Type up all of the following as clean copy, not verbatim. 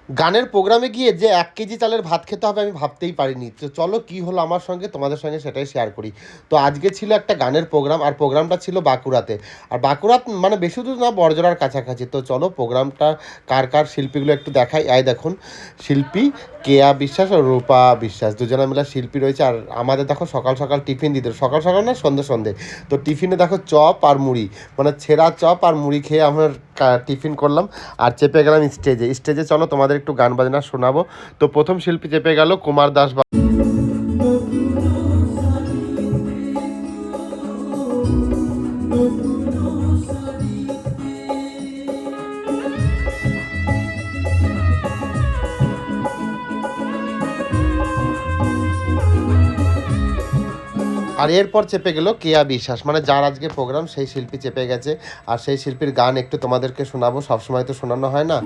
গানের প্রোগ্রামে গিয়ে যে ১ কেজি চালের ভাত খেতে হবে আমি ভাবতেই পারিনি। তো চলো কী হলো আমার সঙ্গে, তোমাদের সঙ্গে সেটাই শেয়ার করি। তো আজকে ছিল একটা গানের প্রোগ্রাম, আর প্রোগ্রামটা ছিল বাঁকুড়াতে। আর বাঁকুড়া মানে বেশি দূর না, বড়জোড়ার কাছাকাছি। তো চলো প্রোগ্রামটা কার কার শিল্পীগুলো একটু দেখাই। এই দেখুন শিল্পী কেয়া বিশ্বাস আর রূপা বিশ্বাস, দুজনে মিলে শিল্পী রয়েছে। আর আমাদের দেখো সকাল সকাল টিফিন দিতে, সকাল সকাল না সন্ধে সন্ধে। তো টিফিনে দেখো চপ আর মুড়ি, মানে ছেঁড়া চপ আর মুড়ি খেয়ে আমার টিফিন করলাম। আর চেপে গেলাম স্টেজে। স্টেজে চলো তোমাদের একটু গান বাজনা শোনাবো। তো প্রথম শিল্পী চেপে গেল কুমার দাস। আর এরপর চেপে গেল কেয়া বিশ্বাস, মানে যার আজকে প্রোগ্রাম সেই শিল্পী চেপে গেছে। আর সেই শিল্পীর গান একটু তোমাদেরকে শোনাবো, সবসময় তো শোনানো হয় না।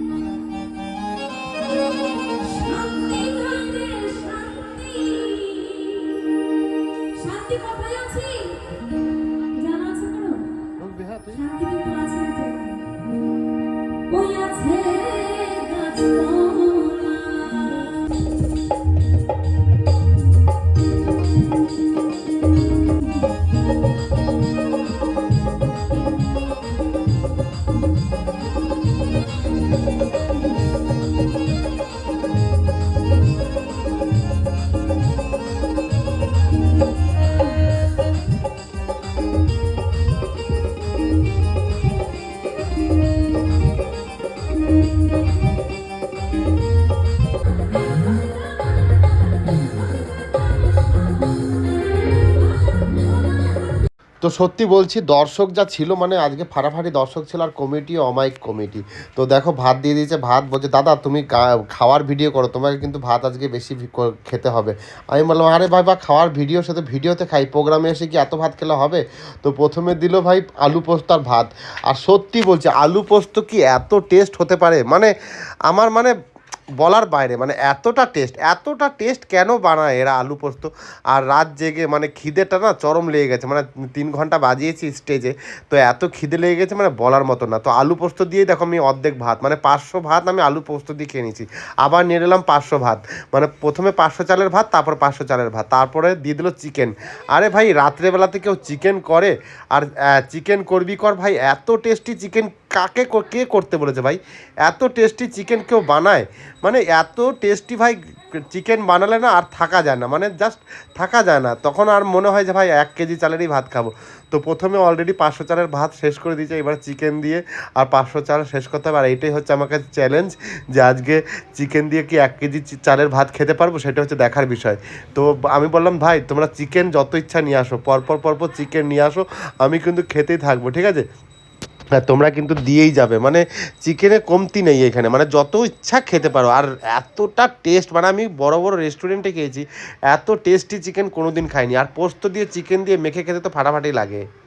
তো সত্যি বলছি দর্শক যা ছিল, মানে আজকে ফাটাফাটি দর্শক ছিল। আর কমিটি অমায়িক কমিটি। তো দেখো ভাত দিয়ে দিয়েছে, ভাত বলছে দাদা তুমি খাওয়ার ভিডিও করো, তোমাকে কিন্তু ভাত আজকে বেশি খেতে হবে। আমি বললাম আরে ভাই বা খাওয়ার ভিডিওর সাথে ভিডিওতে খাই, প্রোগ্রামে এসে কি এত ভাত খেলে হবে? তো প্রথমে দিল ভাই আলু পোস্ত আর ভাত। আর সত্যি বলছে আলু পোস্ত কি এত টেস্ট হতে পারে, মানে আমার মানে বলার বাইরে, মানে এতটা টেস্ট কেন বানায় এরা আলু পোস্ত। আর রাত জেগে মানে খিদেটা না চরম লেগে গেছে, মানে 3 ঘন্টা বাজিয়েছি স্টেজে। তো এত খিদে লেগে গেছে মানে বলার মতো না। তো আলু পোস্ত দিয়েই দেখো আমি অর্ধেক ভাত, মানে 500 ভাত আমি আলু পোস্ত দিয়ে খেয়ে নিয়েছি। আবার নিয়ে নিলাম 500 ভাত, মানে প্রথমে 500 চালের ভাত, তারপর 500 চালের ভাত, তারপরে দিয়ে দিল চিকেন। আরে ভাই রাত্রেবেলাতে কেউ চিকেন করে? আর চিকেন করবি কর ভাই, এত টেস্টি চিকেন কে করতে বলেছে ভাই? এত টেস্টি চিকেন কেউ বানায়? মানে এত টেস্টি ভাই চিকেন বানালে না আর থাকা যায় না, মানে জাস্ট থাকা যায় না। তখন আর মনে হয় যে ভাই 1 কেজি চালেরই ভাত খাবো। তো প্রথমে অলরেডি 500 চালের ভাত শেষ করে দিয়েছে, এবার চিকেন দিয়ে আর 500 চাল শেষ করতে হবে। আর এইটাই হচ্ছে আমার কাছে চ্যালেঞ্জ, যে আজকে চিকেন দিয়ে কি 1 কেজি চালের ভাত খেতে পারবো, সেটা হচ্ছে দেখার বিষয়। তো আমি বললাম ভাই তোমরা চিকেন যত ইচ্ছা নিয়ে আসো, পরপর চিকেন নিয়ে আসো, আমি কিন্তু খেতেই থাকবো, ঠিক আছে? হ্যাঁ তোমরা কিন্তু দিয়েই যাবে, মানে চিকেনে কমতি নেই এখানে, মানে যত ইচ্ছা খেতে পারো। আর এতটা টেস্ট, মানে আমি বড় বড় রেস্টুরেন্টে খেয়েছি, এত টেস্টি চিকেন কোনো দিন খাইনি। আর পোস্ত দিয়ে চিকেন দিয়ে মেখে খেতে তো ফাটাফাটি লাগে।